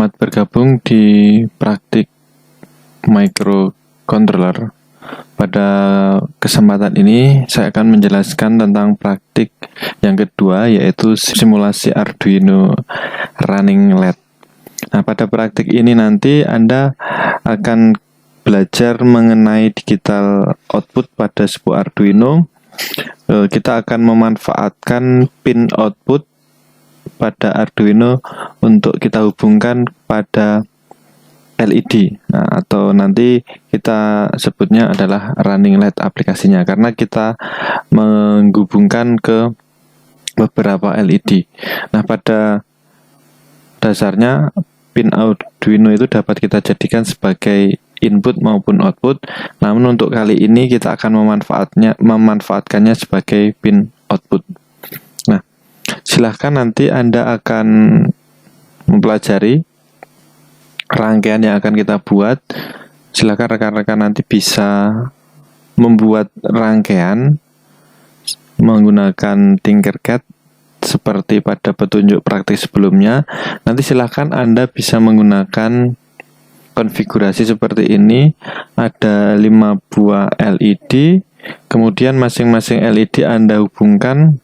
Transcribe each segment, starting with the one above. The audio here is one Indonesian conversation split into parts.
Selamat bergabung di praktik microcontroller. Pada kesempatan ini saya akan menjelaskan tentang praktik yang kedua, yaitu simulasi Arduino running LED. Nah, pada praktik ini nanti Anda akan belajar mengenai digital output pada sebuah Arduino. Kita akan memanfaatkan pin output pada Arduino untuk kita hubungkan pada LED, atau nanti kita sebutnya adalah running LED aplikasinya, karena kita menghubungkan ke beberapa LED. Nah, pada dasarnya pin Arduino itu dapat kita jadikan sebagai input maupun output. Namun untuk kali ini kita akan memanfaatkannya sebagai pin output. Nah, silahkan nanti Anda akan mempelajari rangkaian yang akan kita buat. Silahkan rekan-rekan nanti bisa membuat rangkaian menggunakan Tinkercad seperti pada petunjuk praktik sebelumnya. Nanti silahkan Anda bisa menggunakan konfigurasi seperti ini. Ada 5 buah LED, kemudian masing-masing LED Anda hubungkan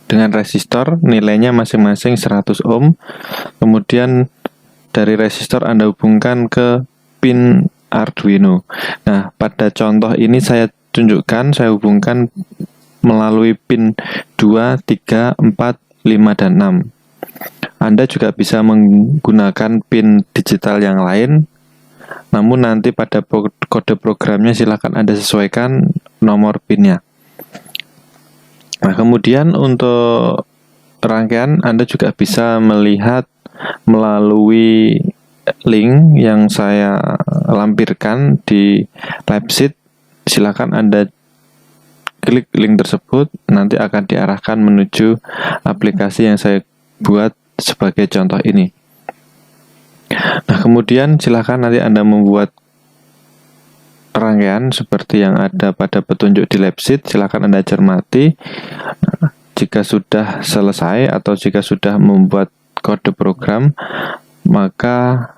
dengan resistor, nilainya masing-masing 100 ohm. Kemudian dari resistor Anda hubungkan ke pin Arduino. Nah, pada contoh ini saya tunjukkan, saya hubungkan melalui pin 2, 3, 4, 5, dan 6. Anda juga bisa menggunakan pin digital yang lain, namun nanti pada kode programnya silakan Anda sesuaikan nomor pinnya. Nah, kemudian untuk rangkaian Anda juga bisa melihat melalui link yang saya lampirkan di live sheet. Silakan Anda klik link tersebut, nanti akan diarahkan menuju aplikasi yang saya buat sebagai contoh ini. Nah, kemudian silakan nanti Anda membuat rangkaian seperti yang ada pada petunjuk di lab sheet. Silakan Anda cermati. Jika sudah selesai atau jika sudah membuat kode program, maka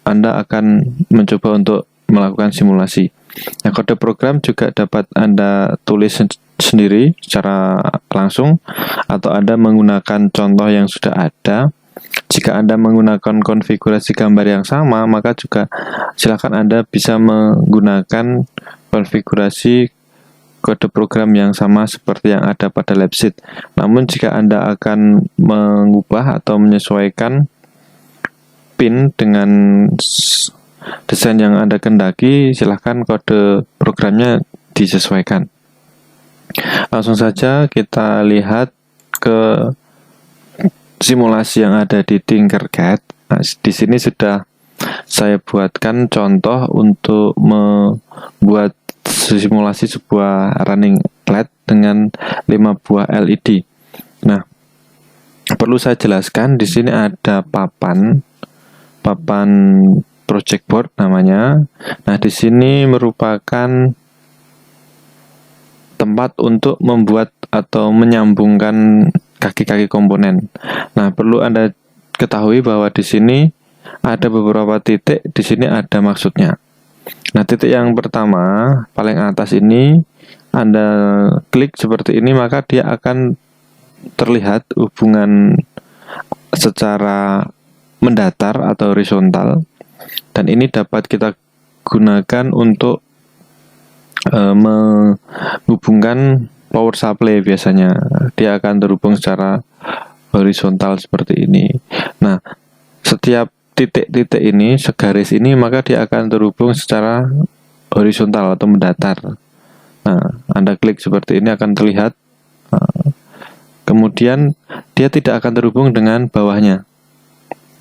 Anda akan mencoba untuk melakukan simulasi. Nah, kode program juga dapat Anda tulis sendiri secara langsung, atau Anda menggunakan contoh yang sudah ada. Jika Anda menggunakan konfigurasi gambar yang sama, maka juga silakan Anda bisa menggunakan konfigurasi kode program yang sama seperti yang ada pada lab sheet. Namun jika Anda akan mengubah atau menyesuaikan pin dengan desain yang Anda kendaki, silahkan kode programnya disesuaikan. Langsung saja kita lihat ke simulasi yang ada di Tinkercad. Nah, di sini sudah saya buatkan contoh untuk membuat simulasi sebuah running LED dengan 5 buah LED. Nah, perlu saya jelaskan, di sini ada papan project board namanya. Nah, di sini merupakan tempat untuk membuat atau menyambungkan kaki-kaki komponen. Nah, perlu Anda ketahui bahwa di sini ada beberapa titik, di sini ada maksudnya. Nah, titik yang pertama paling atas ini Anda klik seperti ini, maka dia akan terlihat hubungan secara mendatar atau horizontal, dan ini dapat kita gunakan untuk menghubungkan power supply. Biasanya dia akan terhubung secara horizontal seperti ini. Nah, setiap titik-titik ini, segaris ini, maka dia akan terhubung secara horizontal atau mendatar. Nah, Anda klik seperti ini akan terlihat. Kemudian dia tidak akan terhubung dengan bawahnya.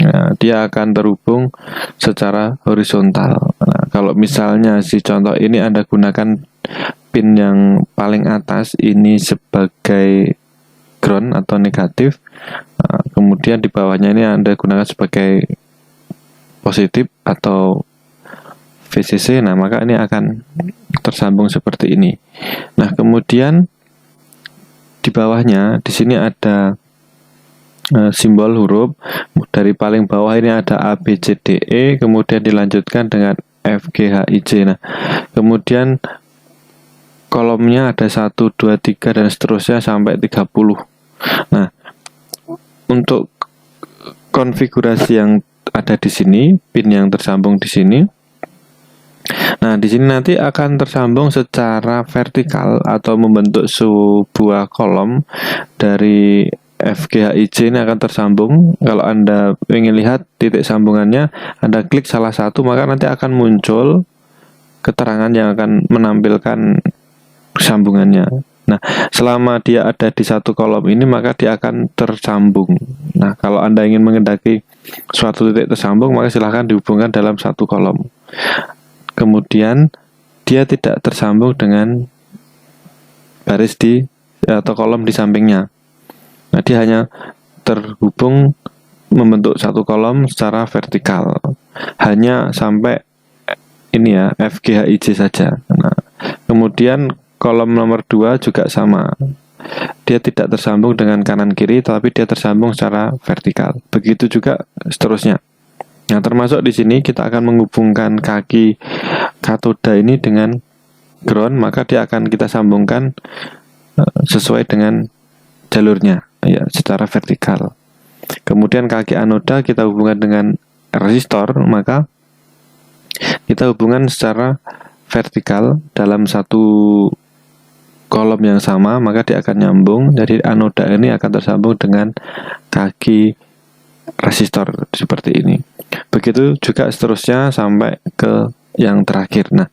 Nah, dia akan terhubung secara horizontal. Nah, kalau misalnya si contoh ini Anda gunakan pin yang paling atas ini sebagai ground atau negatif, kemudian di bawahnya ini Anda gunakan sebagai positif atau VCC, nah maka ini akan tersambung seperti ini. Nah, kemudian di bawahnya di sini ada simbol huruf. Dari paling bawah ini ada A, B, C, D, E, kemudian dilanjutkan dengan F, G, H, I, J. Nah, kemudian kolomnya ada 1, 2, 3 dan seterusnya sampai 30. Nah, untuk konfigurasi yang ada di sini, pin yang tersambung di sini. Nah, di sini nanti akan tersambung secara vertikal atau membentuk sebuah kolom dari FGHIJ ini akan tersambung. Kalau Anda ingin lihat titik sambungannya, Anda klik salah satu, maka nanti akan muncul keterangan yang akan menampilkan sambungannya. Nah, selama dia ada di satu kolom ini, maka dia akan tersambung. Nah, kalau Anda ingin mengendaki suatu titik tersambung, maka silahkan dihubungkan dalam satu kolom. Kemudian dia tidak tersambung dengan baris di atau kolom di sampingnya. Nah, dia hanya terhubung membentuk satu kolom secara vertikal. Hanya sampai ini ya, FGHIJ saja. Nah, kemudian kolom nomor 2 juga sama. Dia tidak tersambung dengan kanan kiri, tapi dia tersambung secara vertikal. Begitu juga seterusnya. Nah, termasuk di sini kita akan menghubungkan kaki katoda ini dengan ground, maka dia akan kita sambungkan sesuai dengan jalurnya, ya, secara vertikal. Kemudian kaki anoda kita hubungkan dengan resistor, maka kita hubungan secara vertikal dalam satu kolom yang sama, maka dia akan nyambung. Jadi anoda ini akan tersambung dengan kaki resistor seperti ini. Begitu juga seterusnya sampai ke yang terakhir. Nah,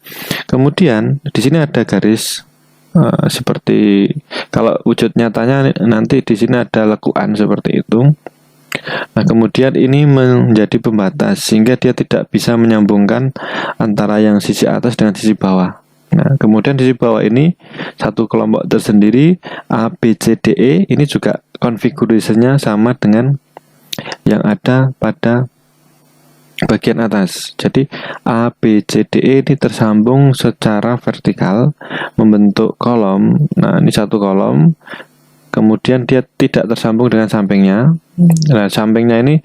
kemudian di sini ada garis seperti kalau wujud nyatanya nanti di sini ada lekuan seperti itu. Nah, kemudian ini menjadi pembatas sehingga dia tidak bisa menyambungkan antara yang sisi atas dengan sisi bawah. Nah, kemudian di sisi bawah ini satu kelompok tersendiri A, B, C, D, E. Ini juga konfigurasinya sama dengan yang ada pada bagian atas. Jadi A, B, C, D, E ini tersambung secara vertikal membentuk kolom. Nah, ini satu kolom. Kemudian dia tidak tersambung dengan sampingnya. Nah, sampingnya ini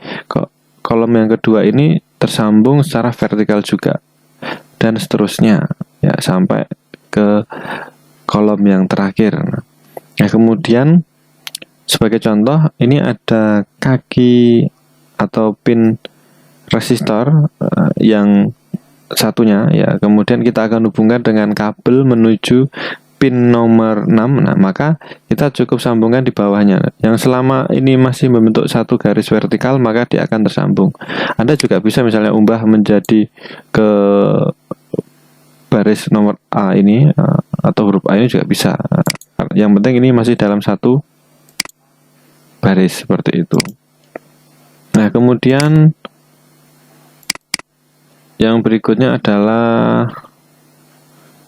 kolom yang kedua ini tersambung secara vertikal juga. Dan seterusnya ya sampai ke kolom yang terakhir. Nah, kemudian sebagai contoh ini ada kaki atau pin resistor yang satunya ya, kemudian kita akan hubungkan dengan kabel menuju pin nomor 6. Nah, maka kita cukup sambungkan di bawahnya. Yang selama ini masih membentuk satu garis vertikal, maka dia akan tersambung. Anda juga bisa misalnya ubah menjadi ke baris nomor A ini atau huruf A ini juga bisa. Yang penting ini masih dalam satu baris seperti itu. Nah, kemudian yang berikutnya adalah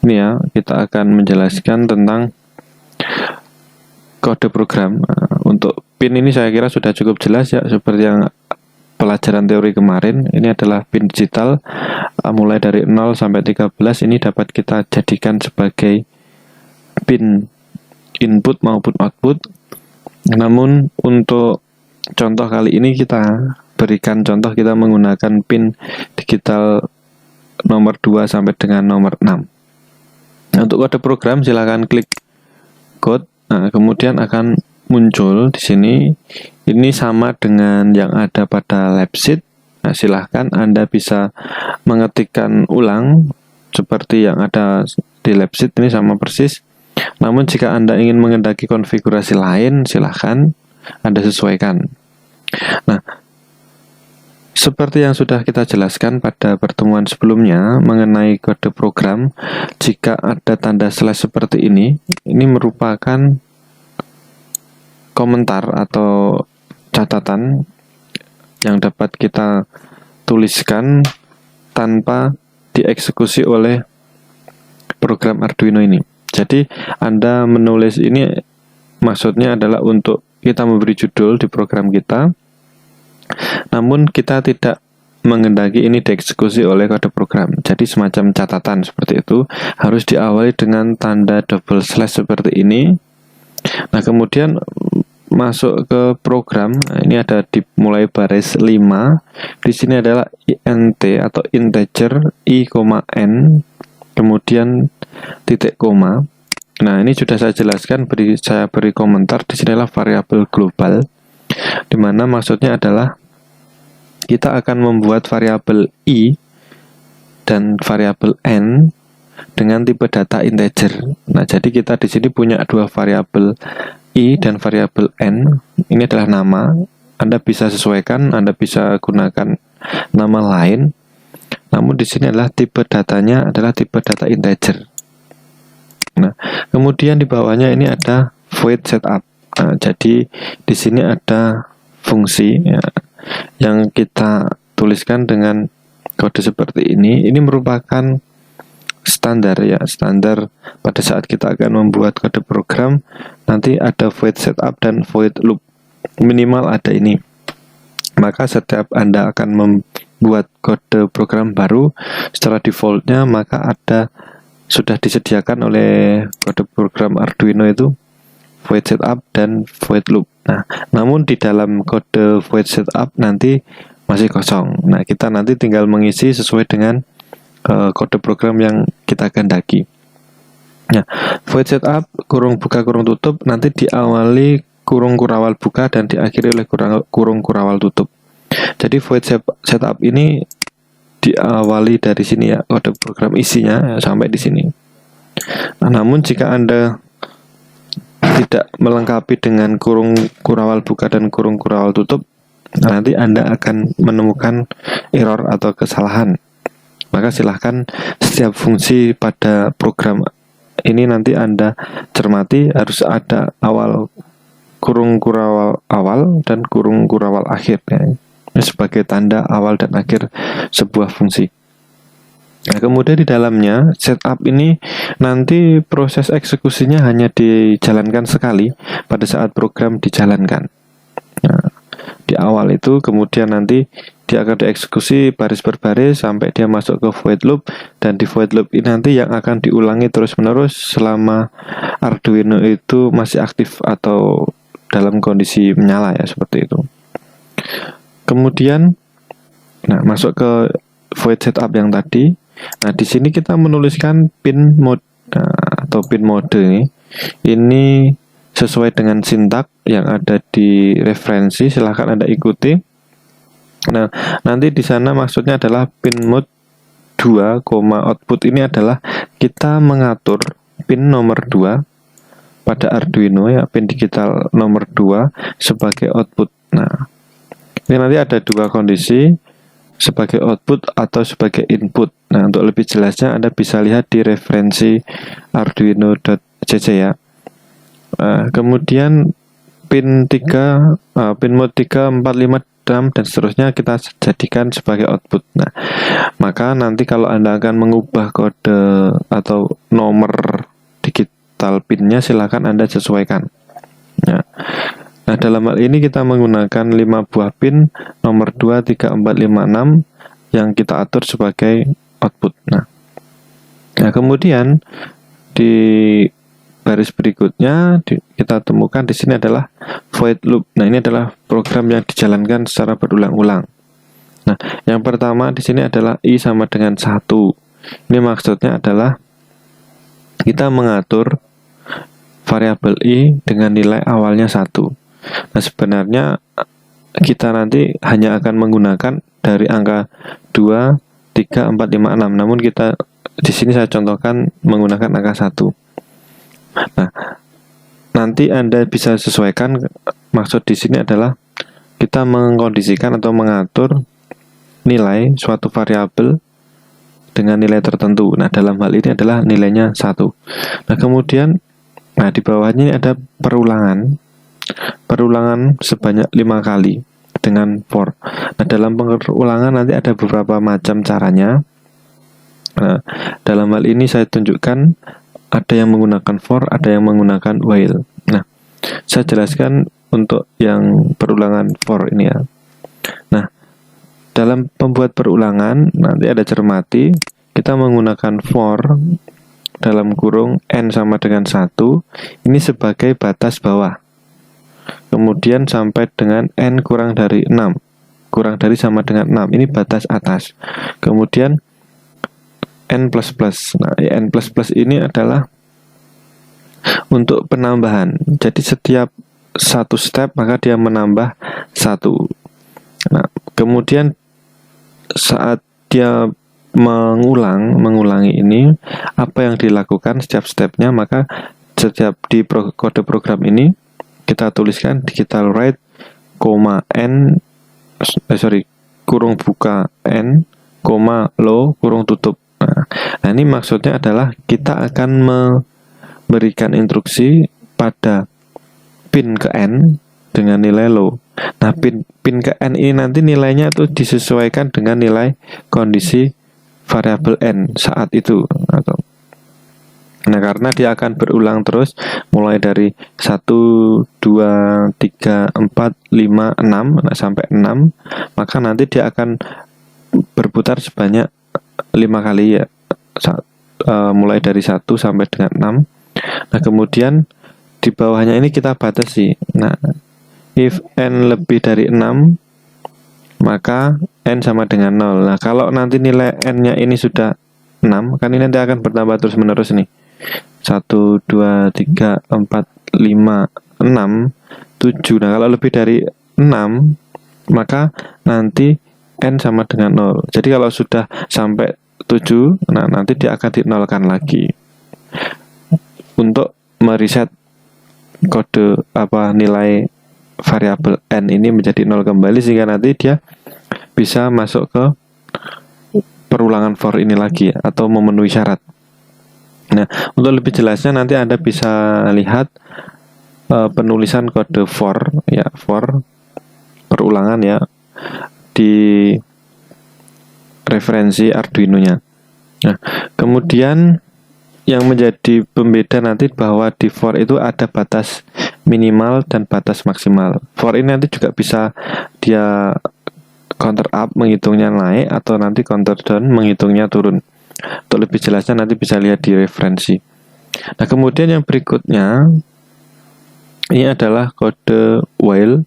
ini ya, kita akan menjelaskan tentang kode program. Untuk pin ini saya kira sudah cukup jelas ya, seperti yang pelajaran teori kemarin. Ini adalah pin digital mulai dari 0 sampai 13 ini dapat kita jadikan sebagai pin input maupun output. Namun untuk contoh kali ini kita berikan contoh kita menggunakan pin digital nomor 2 sampai dengan nomor 6. Nah, untuk kode program silakan klik code. Nah, kemudian akan muncul di sini. Ini sama dengan yang ada pada lab sheet. Nah, silahkan Anda bisa mengetikkan ulang seperti yang ada di lab sheet ini sama persis. Namun jika Anda ingin mengendaki konfigurasi lain, silahkan Anda sesuaikan. Nah, seperti yang sudah kita jelaskan pada pertemuan sebelumnya mengenai kode program, jika ada tanda slash seperti ini merupakan komentar atau catatan yang dapat kita tuliskan tanpa dieksekusi oleh program Arduino ini. Jadi Anda menulis ini maksudnya adalah untuk kita memberi judul di program kita, namun kita tidak mengendaki ini dieksekusi oleh kode program. Jadi semacam catatan seperti itu harus diawali dengan tanda double slash seperti ini. Nah, kemudian masuk ke program. Nah, ini ada dimulai baris 5. Di sini adalah int atau integer i, n, kemudian titik koma. Nah, ini sudah saya jelaskan, saya beri komentar. Di sini adalah variabel global, dimana maksudnya adalah kita akan membuat variabel i dan variabel n dengan tipe data integer. Nah, jadi kita di sini punya dua variabel i dan variabel n. Ini adalah nama. Anda bisa sesuaikan, Anda bisa gunakan nama lain. Namun di sini adalah tipe datanya adalah tipe data integer. Nah, kemudian di bawahnya ini ada void setup. Nah, jadi di sini ada fungsi ya, yang kita tuliskan dengan kode seperti ini. Ini merupakan standar ya, standar pada saat kita akan membuat kode program. Nanti ada void setup dan void loop, minimal ada ini. Maka setiap Anda akan membuat kode program baru, secara defaultnya maka ada sudah disediakan oleh kode program Arduino itu void setup dan void loop. Nah, namun di dalam kode void setup nanti masih kosong. Nah, kita nanti tinggal mengisi sesuai dengan kode program yang kita kehendaki. Nah, void setup kurung buka kurung tutup nanti diawali kurung kurawal buka dan diakhiri oleh kurung kurawal tutup. Jadi void setup ini diawali dari sini ya, kode program isinya sampai di sini. Nah, namun jika Anda tidak melengkapi dengan kurung kurawal buka dan kurung kurawal tutup, nanti Anda akan menemukan error atau kesalahan. Maka silahkan setiap fungsi pada program ini nanti Anda cermati, harus ada awal kurung kurawal awal dan kurung kurawal akhir ya. Ini sebagai tanda awal dan akhir sebuah fungsi. Nah, kemudian di dalamnya setup ini nanti proses eksekusinya hanya dijalankan sekali pada saat program dijalankan. Nah, di awal itu, kemudian nanti dia akan dieksekusi baris per baris sampai dia masuk ke void loop, dan di void loop ini nanti yang akan diulangi terus-menerus selama Arduino itu masih aktif atau dalam kondisi menyala ya, seperti itu. Kemudian nah masuk ke void setup yang tadi. Nah, di sini kita menuliskan pin mode atau pin mode ini sesuai dengan sintak yang ada di referensi, silahkan Anda ikuti. Nah, nanti di sana maksudnya adalah pin mode 2, output ini adalah kita mengatur pin nomor 2 pada Arduino ya, pin digital nomor 2 sebagai output. Nah, ini nanti ada dua kondisi, sebagai output atau sebagai input. Nah, untuk lebih jelasnya Anda bisa lihat di referensi arduino.cc ya. Kemudian pin 3, pin mode 3, 4, 5, 6 dan seterusnya kita jadikan sebagai output. Nah, maka nanti kalau Anda akan mengubah kode atau nomor digital pinnya, silakan Anda sesuaikan. Nah, dalam hal ini kita menggunakan 5 buah pin nomor 2, 3, 4, 5, 6 yang kita atur sebagai output. Nah, kemudian di baris berikutnya kita temukan di sini adalah void loop. Nah, ini adalah program yang dijalankan secara berulang-ulang. Nah, yang pertama di sini adalah i sama dengan 1. Ini maksudnya adalah kita mengatur variabel i dengan nilai awalnya 1. Nah, sebenarnya kita nanti hanya akan menggunakan dari angka 2, 3, 4, 5, 6. Namun kita di sini saya contohkan menggunakan angka 1. Nah, nanti Anda bisa sesuaikan. Maksud di sini adalah kita mengkondisikan atau mengatur nilai suatu variabel dengan nilai tertentu. Nah, dalam hal ini adalah nilainya 1. Nah, kemudian di bawahnya ini ada perulangan sebanyak 5 kali dengan for. Nah, dalam perulangan nanti ada beberapa macam caranya. Nah, dalam hal ini saya tunjukkan ada yang menggunakan for, ada yang menggunakan while. Nah, saya jelaskan untuk yang perulangan for ini ya. Nah, dalam pembuat perulangan nanti ada cermati, kita menggunakan for dalam kurung n sama dengan 1 ini sebagai batas bawah. kemudian sampai dengan n kurang dari 6. Kurang dari sama dengan 6. Ini batas atas. Kemudian n++. Nah, n++ ini adalah untuk penambahan. Jadi setiap satu step maka dia menambah 1. Nah, kemudian saat dia mengulangi ini, apa yang dilakukan setiap stepnya, maka setiap di kode program ini kita tuliskan digital write, n, kurung buka n, low, kurung tutup. Nah, ini maksudnya adalah kita akan memberikan instruksi pada pin ke n dengan nilai low. Nah, pin ke n ini nanti nilainya itu disesuaikan dengan nilai kondisi variabel n saat itu. Nah, karena dia akan berulang terus mulai dari 1, 2, 3, 4, 5, 6 sampai 6, maka nanti dia akan berputar sebanyak 5 kali ya. Mulai dari 1 sampai dengan 6. Nah, kemudian di bawahnya ini kita batasi. Nah, if n lebih dari 6, maka n sama dengan 0. Nah, kalau nanti nilai n-nya ini sudah 6, kan ini nanti akan bertambah terus menerus nih. 1, 2, 3, 4, 5, 6, 7. Nah, kalau lebih dari 6, maka nanti n sama dengan 0. Jadi kalau sudah sampai 7, nah nanti dia akan dinolkan lagi. Untuk mereset kode nilai variabel n ini menjadi 0 kembali, sehingga nanti dia bisa masuk ke perulangan for ini lagi atau memenuhi syarat. Nah, untuk lebih jelasnya nanti Anda bisa lihat penulisan kode for perulangan ya di referensi Arduino-nya. Nah, kemudian yang menjadi pembeda nanti bahwa di for itu ada batas minimal dan batas maksimal. For ini nanti juga bisa dia counter up menghitungnya naik, atau nanti counter down menghitungnya turun. Untuk lebih jelasnya nanti bisa lihat di referensi. Nah, kemudian yang berikutnya ini adalah kode while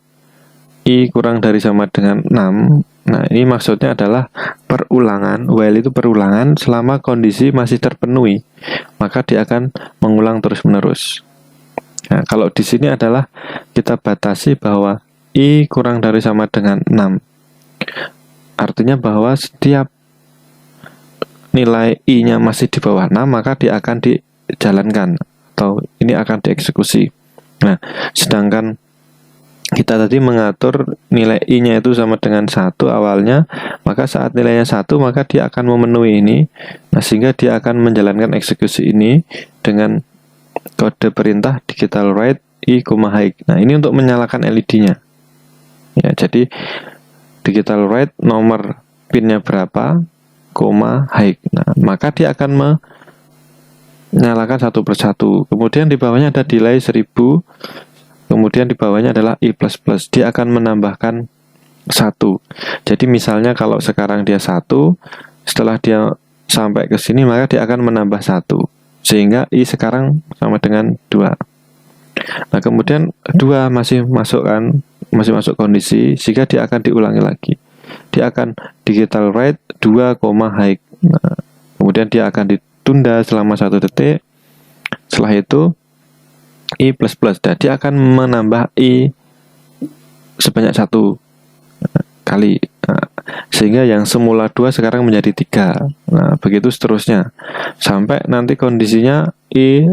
i kurang dari sama dengan 6. Nah, ini maksudnya adalah perulangan. While itu perulangan selama kondisi masih terpenuhi, maka dia akan mengulang terus-menerus. Nah, kalau di sini adalah kita batasi bahwa i kurang dari sama dengan 6. Artinya bahwa setiap nilai i-nya masih di bawah 6, maka dia akan dijalankan atau ini akan dieksekusi. Nah, sedangkan kita tadi mengatur nilai i-nya itu sama dengan 1 awalnya, maka saat nilainya 1 maka dia akan memenuhi ini. Nah, sehingga dia akan menjalankan eksekusi ini dengan kode perintah digital write i, high. Nah, ini untuk menyalakan LED-nya. Ya, jadi digital write nomor pinnya berapa, high. Nah, maka dia akan menyalakan satu persatu. Kemudian di bawahnya ada delay 1000. Kemudian di bawahnya adalah i++. Dia akan menambahkan 1. Jadi misalnya kalau sekarang dia 1, setelah dia sampai ke sini maka dia akan menambah 1. Sehingga i sekarang sama dengan 2. Nah, kemudian 2 masih masuk kondisi, sehingga dia akan diulangi lagi. Dia akan digital write 2, high. Nah, kemudian dia akan ditunda selama 1 detik. Setelah itu i++, dan dia akan menambah i sebanyak 1 kali. Nah, sehingga yang semula 2 sekarang menjadi 3. Nah, begitu seterusnya sampai nanti kondisinya i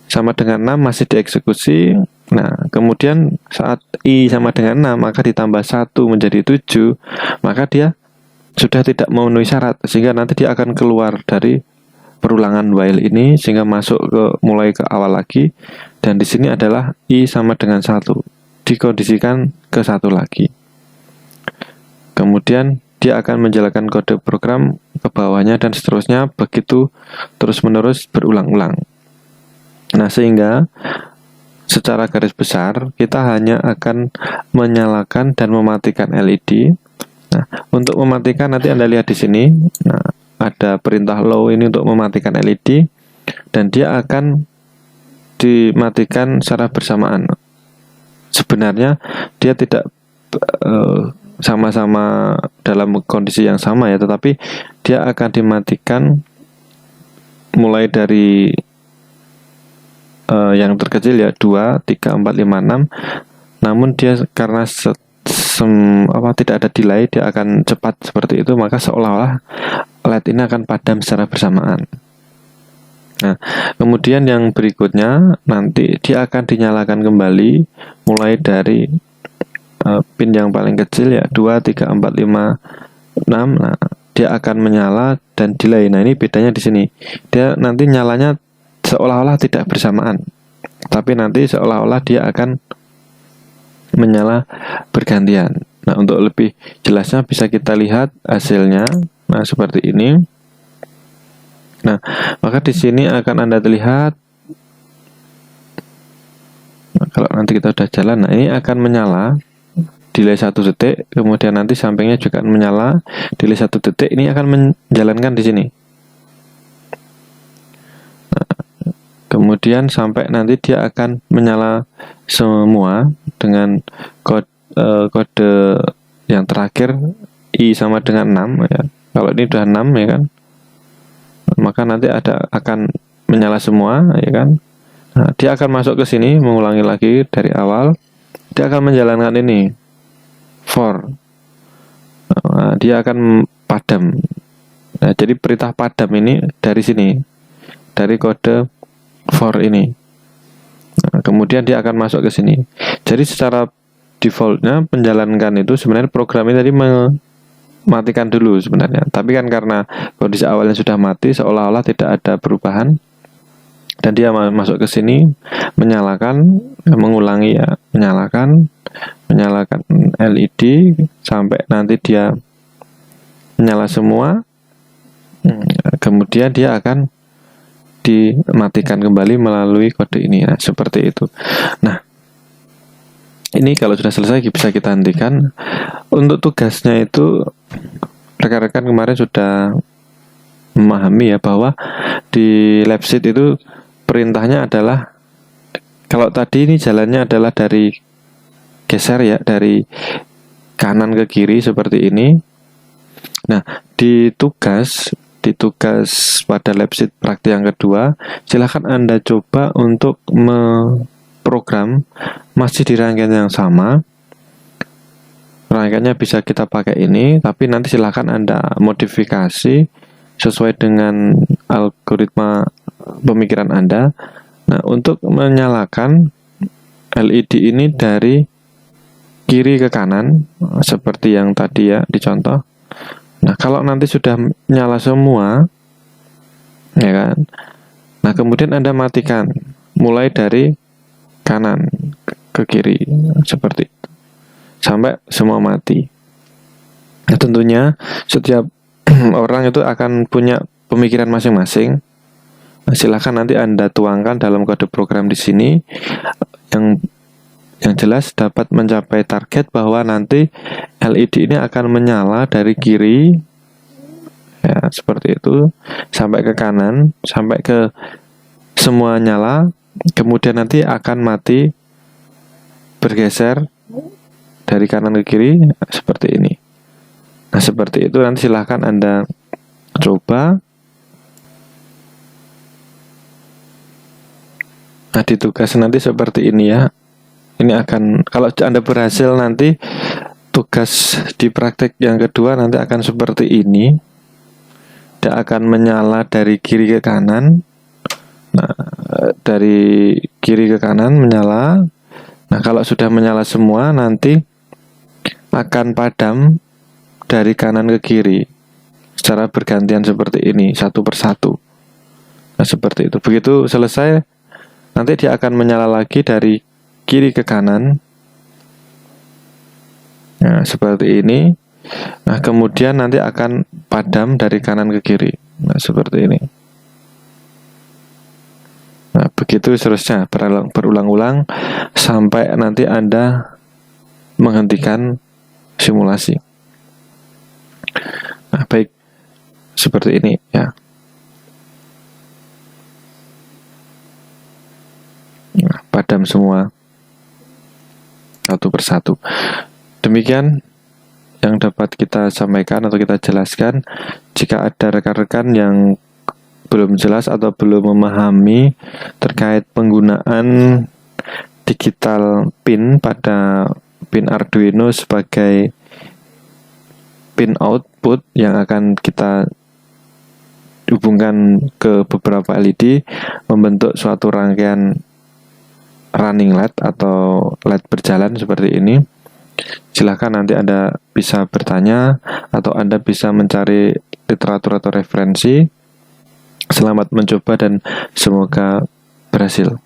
sama dengan 6 masih dieksekusi. Nah, kemudian saat i sama dengan 6 maka ditambah 1 menjadi 7, maka dia sudah tidak memenuhi syarat, sehingga nanti dia akan keluar dari perulangan while ini sehingga mulai ke awal lagi, dan di sini adalah i sama dengan 1 dikondisikan ke 1 lagi. Kemudian dia akan menjalankan kode program ke bawahnya dan seterusnya, begitu terus-menerus berulang-ulang. Nah, sehingga secara garis besar kita hanya akan menyalakan dan mematikan LED. Nah, untuk mematikan nanti Anda lihat di sini. Nah, ada perintah low ini untuk mematikan LED, dan dia akan dimatikan secara bersamaan. sebenarnya dia tidak sama-sama dalam kondisi yang sama ya, tetapi dia akan dimatikan mulai dari yang terkecil ya 2, 3, 4, 5, 6. Namun dia karena tidak ada delay, dia akan cepat seperti itu, maka seolah-olah LED ini akan padam secara bersamaan. Nah, kemudian yang berikutnya nanti dia akan dinyalakan kembali mulai dari pin yang paling kecil ya 2, 3, 4, 5, 6. Nah, dia akan menyala dan delay. Nah, ini bedanya di sini. Dia nanti nyalanya seolah-olah tidak bersamaan, tapi nanti seolah-olah dia akan menyala bergantian. Nah, untuk lebih jelasnya bisa kita lihat hasilnya. Nah, seperti ini. Nah, maka di sini akan Anda terlihat. Nah, kalau nanti kita sudah jalan, nah ini akan menyala delay 1 detik, kemudian nanti sampingnya juga akan menyala delay 1 detik. Ini akan menjalankan di sini. Nah, kemudian sampai nanti dia akan menyala semua dengan kode yang terakhir I sama dengan 6 ya. Kalau ini sudah 6 ya kan, maka nanti akan menyala semua ya kan. Nah, dia akan masuk ke sini, mengulangi lagi dari awal. Dia akan menjalankan ini for. Nah, dia akan padam. Nah, jadi perintah padam ini dari sini, dari kode for ini. Nah, kemudian dia akan masuk ke sini. Jadi secara defaultnya penjalankan itu sebenarnya program ini tadi matikan dulu sebenarnya, tapi kan karena kondisi awalnya sudah mati, seolah-olah tidak ada perubahan, dan dia masuk ke sini menyalakan, mengulangi ya, menyalakan LED sampai nanti dia menyala semua. Kemudian dia akan dimatikan kembali melalui kode ini. Nah, seperti itu. Nah, ini kalau sudah selesai bisa kita hentikan. Untuk tugasnya itu rekan-rekan kemarin sudah memahami ya, bahwa di lab sheet itu perintahnya adalah, kalau tadi ini jalannya adalah dari geser ya, dari kanan ke kiri seperti ini. Nah, di tugas pada lab sheet praktik yang kedua, silahkan Anda coba untuk program masih di rangkaian yang sama. Rangkaiannya bisa kita pakai ini, tapi nanti silahkan Anda modifikasi sesuai dengan algoritma pemikiran Anda. Nah, untuk menyalakan LED ini dari kiri ke kanan seperti yang tadi ya dicontoh. Nah, kalau nanti sudah nyala semua ya kan, nah kemudian Anda matikan mulai dari kanan ke kiri seperti itu sampai semua mati. Nah, tentunya setiap orang itu akan punya pemikiran masing-masing. Nah, silahkan nanti Anda tuangkan dalam kode program di sini yang jelas dapat mencapai target bahwa nanti LED ini akan menyala dari kiri ya, seperti itu, sampai ke kanan, sampai ke semua nyala, kemudian nanti akan mati bergeser dari kanan ke kiri seperti ini. Nah, seperti itu nanti silahkan Anda coba. Nah, di tugas nanti seperti ini ya. Ini akan, kalau Anda berhasil nanti tugas di praktek yang kedua nanti akan seperti ini. Dia akan menyala dari kiri ke kanan. Nah, dari kiri ke kanan menyala. Nah, kalau sudah menyala semua nanti akan padam dari kanan ke kiri secara bergantian seperti ini, satu persatu. Nah, seperti itu. Begitu selesai, nanti dia akan menyala lagi dari kiri ke kanan. Nah, seperti ini. Nah, kemudian nanti akan padam dari kanan ke kiri. Nah, seperti ini. Nah, begitu seterusnya, berulang-ulang sampai nanti Anda menghentikan simulasi. Nah, baik, seperti ini ya. Nah, padam semua. satu persatu. Demikian yang dapat kita sampaikan atau kita jelaskan. Jika ada rekan-rekan yang belum jelas atau belum memahami terkait penggunaan digital pin pada pin Arduino sebagai pin output yang akan kita hubungkan ke beberapa LED membentuk suatu rangkaian running LED atau LED berjalan seperti ini, silahkan nanti Anda bisa bertanya atau Anda bisa mencari literatur atau referensi. Selamat mencoba dan semoga berhasil.